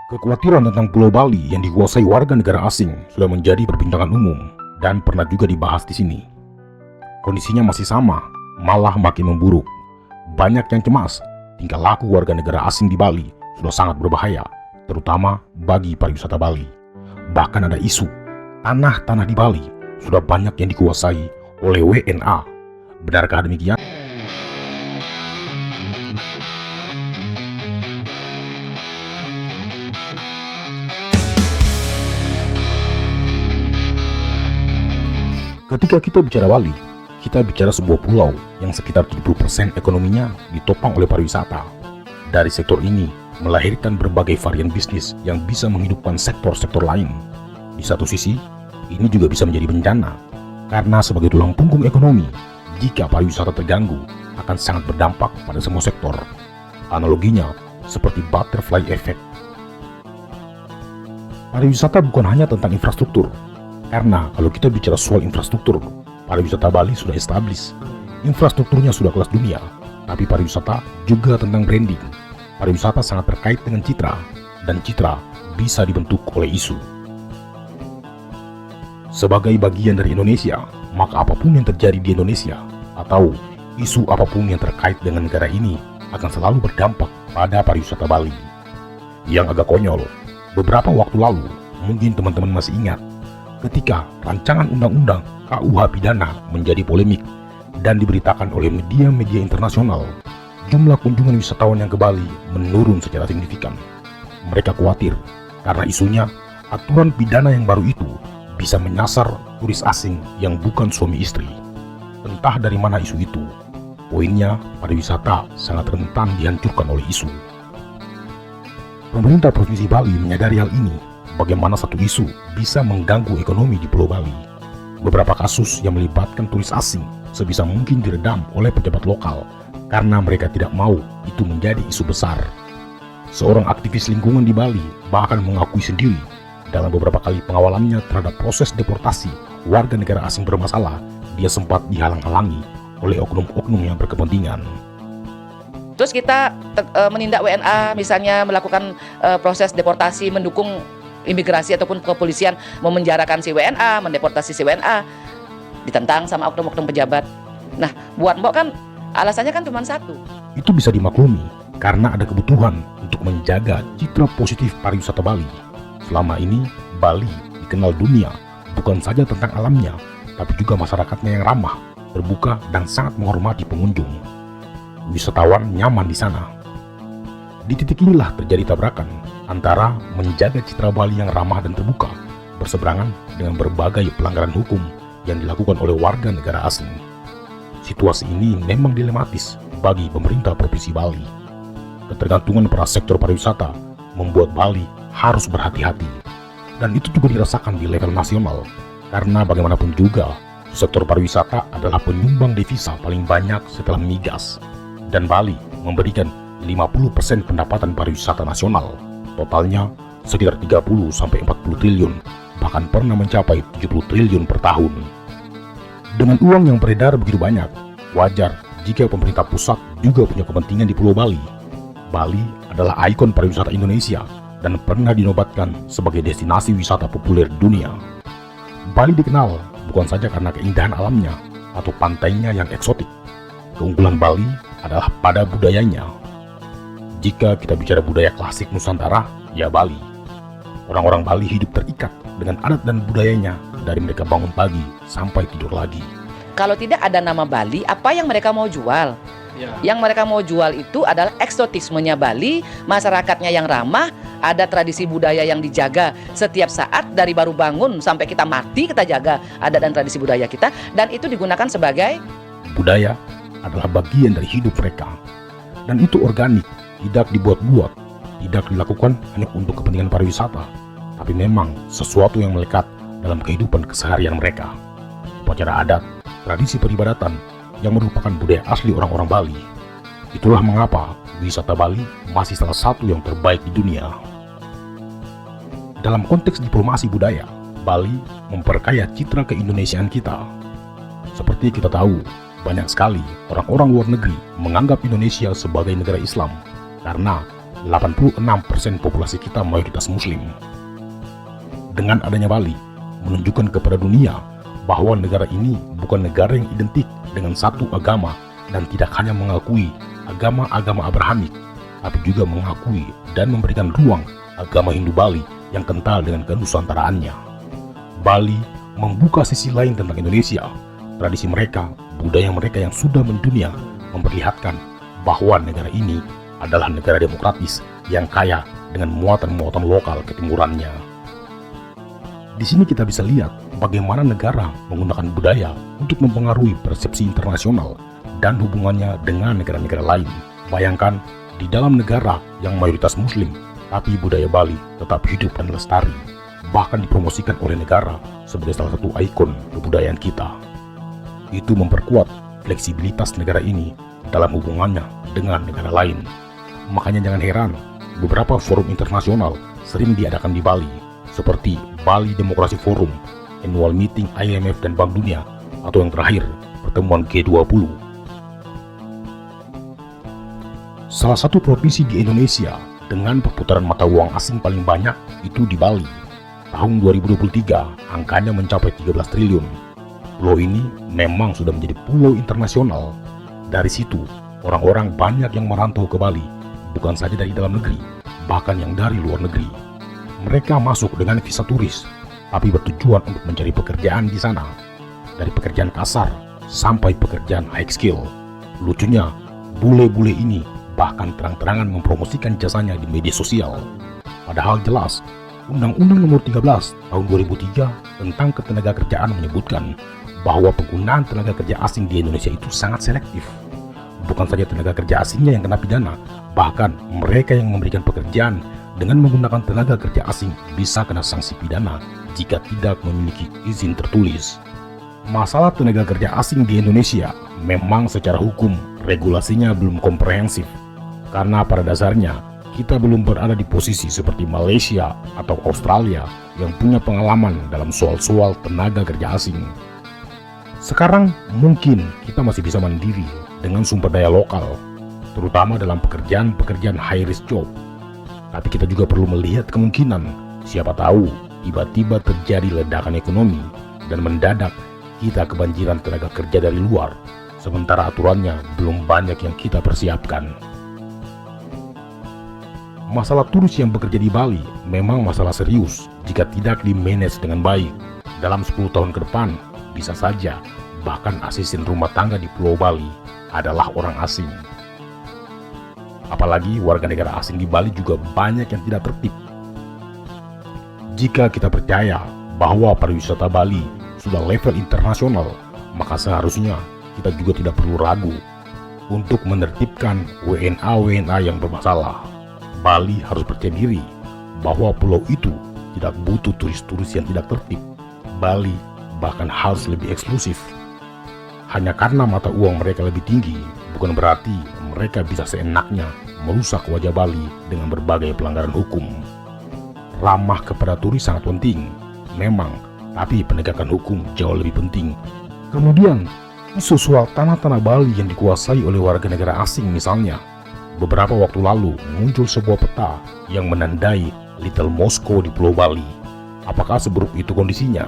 Kekhawatiran tentang Pulau Bali yang dikuasai warga negara asing sudah menjadi perbincangan umum dan pernah juga dibahas di sini. Kondisinya masih sama, malah makin memburuk. Banyak yang cemas, tingkah laku warga negara asing di Bali sudah sangat berbahaya, terutama bagi pariwisata Bali. Bahkan ada isu, tanah-tanah di Bali sudah banyak yang dikuasai oleh WNA. Benarkah demikian? Ketika kita bicara Bali, kita bicara sebuah pulau yang sekitar 70% ekonominya ditopang oleh pariwisata. Dari sektor ini melahirkan berbagai varian bisnis yang bisa menghidupkan sektor-sektor lain. Di satu sisi, ini juga bisa menjadi bencana, karena sebagai tulang punggung ekonomi, jika pariwisata terganggu, akan sangat berdampak pada semua sektor. Analoginya, seperti butterfly effect. Pariwisata bukan hanya tentang infrastruktur, karena kalau kita bicara soal infrastruktur, pariwisata Bali sudah establis. Infrastrukturnya sudah kelas dunia, tapi pariwisata juga tentang branding. Pariwisata sangat terkait dengan citra, dan citra bisa dibentuk oleh isu. Sebagai bagian dari Indonesia, maka apapun yang terjadi di Indonesia, atau isu apapun yang terkait dengan negara ini, akan selalu berdampak pada pariwisata Bali. Yang agak konyol, beberapa waktu lalu, mungkin teman-teman masih ingat, ketika rancangan undang-undang KUH Pidana menjadi polemik dan diberitakan oleh media-media internasional, jumlah kunjungan wisatawan yang ke Bali menurun secara signifikan. Mereka khawatir karena isunya aturan pidana yang baru itu bisa menyasar turis asing yang bukan suami istri. Entah dari mana isu itu, poinnya pariwisata sangat rentan dihancurkan oleh isu. Pemerintah Provinsi Bali menyadari hal ini. Bagaimana satu isu bisa mengganggu ekonomi di Pulau Bali. Beberapa kasus yang melibatkan turis asing sebisa mungkin diredam oleh pejabat lokal karena mereka tidak mau itu menjadi isu besar. Seorang aktivis lingkungan di Bali bahkan mengakui sendiri dalam beberapa kali pengawalannya terhadap proses deportasi warga negara asing bermasalah, dia sempat dihalang-halangi oleh oknum-oknum yang berkepentingan. Terus kita menindak WNA, misalnya melakukan proses deportasi, mendukung imigrasi ataupun kepolisian memenjarakan si WNA, mendeportasi si WNA, ditentang sama oknum-oknum pejabat. Nah, buat Mbok kan alasannya kan cuma satu. Itu bisa dimaklumi karena ada kebutuhan untuk menjaga citra positif pariwisata Bali. Selama ini, Bali dikenal dunia bukan saja tentang alamnya, tapi juga masyarakatnya yang ramah, terbuka, dan sangat menghormati pengunjung. Wisatawan nyaman di sana. Di titik inilah terjadi tabrakan antara menjaga citra Bali yang ramah dan terbuka berseberangan dengan berbagai pelanggaran hukum yang dilakukan oleh warga negara asing. Situasi ini memang dilematis bagi pemerintah Provinsi Bali. Ketergantungan pada sektor pariwisata membuat Bali harus berhati-hati, dan itu juga dirasakan di level nasional karena bagaimanapun juga sektor pariwisata adalah penyumbang devisa paling banyak setelah migas, dan Bali memberikan 50% pendapatan pariwisata nasional. Totalnya sekitar 30-40 triliun, bahkan pernah mencapai 70 triliun per tahun. Dengan uang yang beredar begitu banyak, wajar jika pemerintah pusat juga punya kepentingan di Pulau Bali. Bali adalah ikon pariwisata Indonesia dan pernah dinobatkan sebagai destinasi wisata populer dunia. Bali dikenal bukan saja karena keindahan alamnya atau pantainya yang eksotik. Keunggulan Bali adalah pada budayanya. Jika kita bicara budaya klasik Nusantara, ya Bali. Orang-orang Bali hidup terikat dengan adat dan budayanya dari mereka bangun pagi sampai tidur lagi. Kalau tidak ada nama Bali, apa yang mereka mau jual? Ya. Yang mereka mau jual itu adalah eksotismenya Bali, masyarakatnya yang ramah, ada tradisi budaya yang dijaga setiap saat dari baru bangun sampai kita mati kita jaga adat dan tradisi budaya kita, dan itu digunakan sebagai budaya adalah bagian dari hidup mereka, dan itu organik. Tidak dibuat-buat, tidak dilakukan hanya untuk kepentingan pariwisata, tapi memang sesuatu yang melekat dalam kehidupan keseharian mereka. Upacara adat, tradisi peribadatan yang merupakan budaya asli orang-orang Bali. Itulah mengapa wisata Bali masih salah satu yang terbaik di dunia. Dalam konteks diplomasi budaya, Bali memperkaya citra keindonesiaan kita. Seperti kita tahu, banyak sekali orang-orang luar negeri menganggap Indonesia sebagai negara Islam karena 86% populasi kita mayoritas muslim. Dengan adanya Bali, menunjukkan kepada dunia bahwa negara ini bukan negara yang identik dengan satu agama dan tidak hanya mengakui agama-agama Abrahamik, tapi juga mengakui dan memberikan ruang agama Hindu Bali yang kental dengan kenusantaraannya. Bali membuka sisi lain tentang Indonesia, tradisi mereka, budaya mereka yang sudah mendunia, memperlihatkan bahwa negara ini adalah negara demokratis yang kaya dengan muatan-muatan lokal ketimurannya. Di sini kita bisa lihat bagaimana negara menggunakan budaya untuk mempengaruhi persepsi internasional dan hubungannya dengan negara-negara lain. Bayangkan, di dalam negara yang mayoritas muslim, tapi budaya Bali tetap hidup dan lestari, bahkan dipromosikan oleh negara sebagai salah satu ikon kebudayaan kita. Itu memperkuat fleksibilitas negara ini dalam hubungannya dengan negara lain. Makanya jangan heran, beberapa forum internasional sering diadakan di Bali, seperti Bali Demokrasi Forum, Annual Meeting IMF dan Bank Dunia, atau yang terakhir, pertemuan G20. Salah satu provinsi di Indonesia dengan perputaran mata uang asing paling banyak itu di Bali. Tahun 2023, angkanya mencapai 13 triliun. Pulau ini memang sudah menjadi pulau internasional. Dari situ, orang-orang banyak yang merantau ke Bali, bukan saja dari dalam negeri, bahkan yang dari luar negeri. Mereka masuk dengan visa turis, tapi bertujuan untuk mencari pekerjaan di sana. Dari pekerjaan kasar sampai pekerjaan high skill. Lucunya, bule-bule ini bahkan terang-terangan mempromosikan jasanya di media sosial. Padahal jelas, Undang-Undang Nomor 13 Tahun 2003 tentang Ketenagakerjaan menyebutkan bahwa penggunaan tenaga kerja asing di Indonesia itu sangat selektif. Bukan saja tenaga kerja asingnya yang kena pidana, bahkan mereka yang memberikan pekerjaan dengan menggunakan tenaga kerja asing bisa kena sanksi pidana jika tidak memiliki izin tertulis. Masalah tenaga kerja asing di Indonesia memang secara hukum regulasinya belum komprehensif, karena pada dasarnya kita belum berada di posisi seperti Malaysia atau Australia yang punya pengalaman dalam soal-soal tenaga kerja asing. Sekarang mungkin kita masih bisa mandiri dengan sumber daya lokal, terutama dalam pekerjaan-pekerjaan high risk job. Tapi kita juga perlu melihat kemungkinan, siapa tahu tiba-tiba terjadi ledakan ekonomi dan mendadak kita kebanjiran tenaga kerja dari luar, sementara aturannya belum banyak yang kita persiapkan. Masalah turis yang bekerja di Bali memang masalah serius jika tidak di-manage dengan baik. Dalam 10 tahun ke depan, bisa saja bahkan asisten rumah tangga di Pulau Bali adalah orang asing. Apalagi warga negara asing di Bali juga banyak yang tidak tertib. Jika kita percaya bahwa pariwisata Bali sudah level internasional, maka seharusnya kita juga tidak perlu ragu untuk menertibkan WNA-WNA yang bermasalah. Bali harus percaya diri bahwa pulau itu tidak butuh turis-turis yang tidak tertib. Bali bahkan harus lebih eksklusif. Hanya karena mata uang mereka lebih tinggi, bukan berarti mereka bisa seenaknya merusak wajah Bali dengan berbagai pelanggaran hukum. Ramah kepada turis sangat penting, memang, tapi penegakan hukum jauh lebih penting. Kemudian, isu soal tanah-tanah Bali yang dikuasai oleh warga negara asing misalnya. Beberapa waktu lalu muncul sebuah peta yang menandai Little Moscow di Pulau Bali. Apakah seburuk itu kondisinya?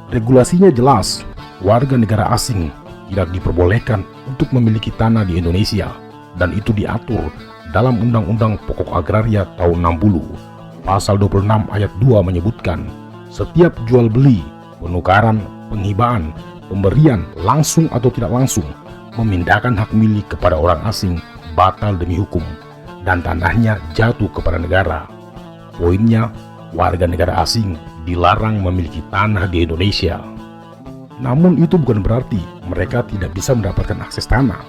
Regulasinya jelas, warga negara asing tidak diperbolehkan untuk memiliki tanah di Indonesia, dan itu diatur dalam Undang-Undang Pokok Agraria tahun 60. Pasal 26 ayat 2 menyebutkan, setiap jual beli, penukaran, penghibaan, pemberian langsung atau tidak langsung, memindahkan hak milik kepada orang asing batal demi hukum, dan tanahnya jatuh kepada negara. Poinnya, warga negara asing dilarang memiliki tanah di Indonesia. Namun itu bukan berarti mereka tidak bisa mendapatkan akses tanah.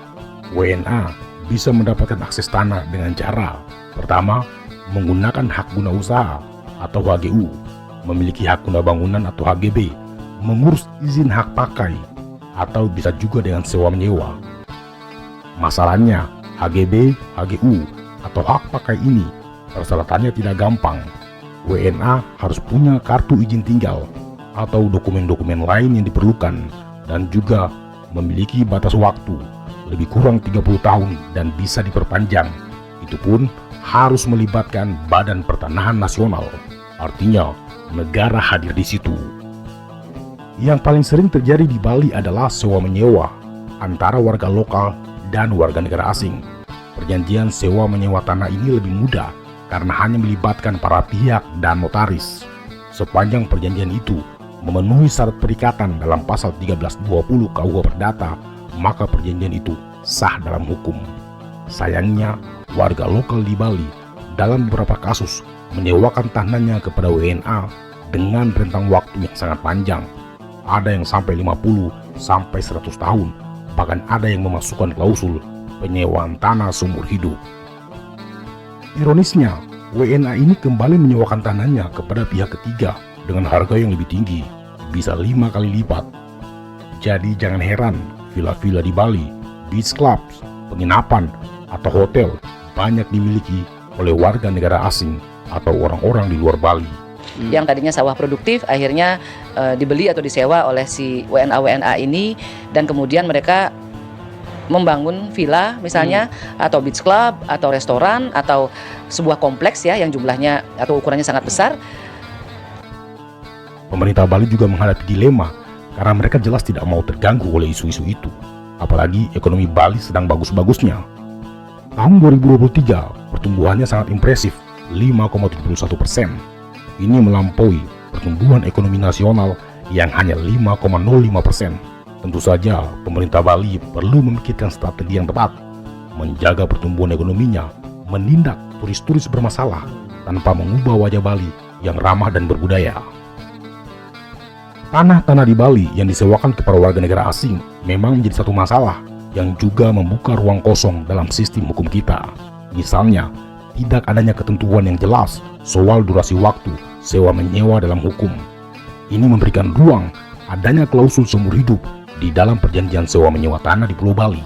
WNA bisa mendapatkan akses tanah dengan cara pertama, menggunakan hak guna usaha atau HGU, memiliki hak guna bangunan atau HGB, mengurus izin hak pakai, atau bisa juga dengan sewa menyewa. Masalahnya, HGB, HGU, atau hak pakai ini persyaratannya tidak gampang. WNA harus punya kartu izin tinggal atau dokumen-dokumen lain yang diperlukan, dan juga memiliki batas waktu lebih kurang 30 tahun dan bisa diperpanjang. Itu pun harus melibatkan Badan Pertanahan Nasional. Artinya, negara hadir di situ. Yang paling sering terjadi di Bali adalah sewa-menyewa antara warga lokal dan warga negara asing. Perjanjian sewa-menyewa tanah ini lebih mudah karena hanya melibatkan para pihak dan notaris. Sepanjang perjanjian itu memenuhi syarat perikatan dalam pasal 1320 KUH Perdata, maka perjanjian itu sah dalam hukum. Sayangnya, warga lokal di Bali dalam beberapa kasus menyewakan tanahnya kepada WNA dengan rentang waktu yang sangat panjang. Ada yang sampai 50 sampai 100 tahun, bahkan ada yang memasukkan klausul penyewaan tanah seumur hidup. Ironisnya, WNA ini kembali menyewakan tanahnya kepada pihak ketiga dengan harga yang lebih tinggi, bisa 5 kali lipat. Jadi jangan heran, villa-villa di Bali, beach clubs, penginapan, atau hotel banyak dimiliki oleh warga negara asing atau orang-orang di luar Bali. Yang tadinya sawah produktif akhirnya dibeli atau disewa oleh si WNA ini, dan kemudian mereka membangun villa misalnya, atau beach club, atau restoran, atau sebuah kompleks ya yang jumlahnya atau ukurannya sangat besar. Pemerintah Bali juga menghadapi dilema karena mereka jelas tidak mau terganggu oleh isu-isu itu. Apalagi ekonomi Bali sedang bagus-bagusnya. Tahun 2023 pertumbuhannya sangat impresif, 5,71%. Ini melampaui pertumbuhan ekonomi nasional yang hanya 5,05%. Tentu saja pemerintah Bali perlu memikirkan strategi yang tepat, menjaga pertumbuhan ekonominya, menindak turis-turis bermasalah tanpa mengubah wajah Bali yang ramah dan berbudaya. Tanah-tanah di Bali yang disewakan kepada warga negara asing memang menjadi satu masalah yang juga membuka ruang kosong dalam sistem hukum kita. Misalnya, tidak adanya ketentuan yang jelas soal durasi waktu sewa-menyewa dalam hukum. Ini memberikan ruang adanya klausul seumur hidup di dalam perjanjian sewa-menyewa tanah di Pulau Bali.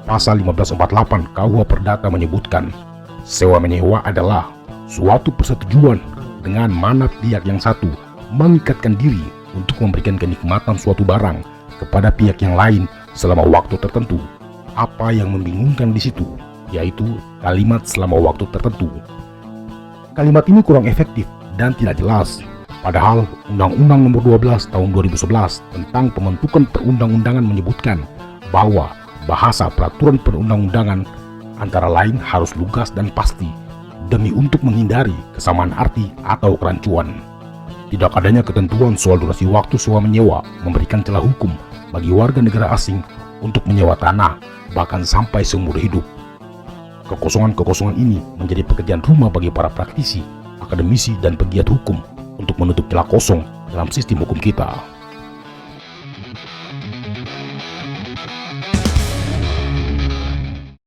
Pasal 1548 KUH Perdata menyebutkan, sewa-menyewa adalah suatu persetujuan dengan mana pihak yang satu mengikatkan diri untuk memberikan kenikmatan suatu barang kepada pihak yang lain selama waktu tertentu. Apa yang membingungkan di situ, yaitu kalimat selama waktu tertentu. Kalimat ini kurang efektif dan tidak jelas. Padahal Undang-Undang Nomor 12 Tahun 2011 tentang pembentukan perundang-undangan menyebutkan bahwa bahasa peraturan perundang-undangan antara lain harus lugas dan pasti demi untuk menghindari kesamaan arti atau kerancuan. Tidak adanya ketentuan soal durasi waktu sewa-menyewa memberikan celah hukum bagi warga negara asing untuk menyewa tanah, bahkan sampai seumur hidup. Kekosongan-kekosongan ini menjadi pekerjaan rumah bagi para praktisi, akademisi, dan pegiat hukum untuk menutup celah kosong dalam sistem hukum kita.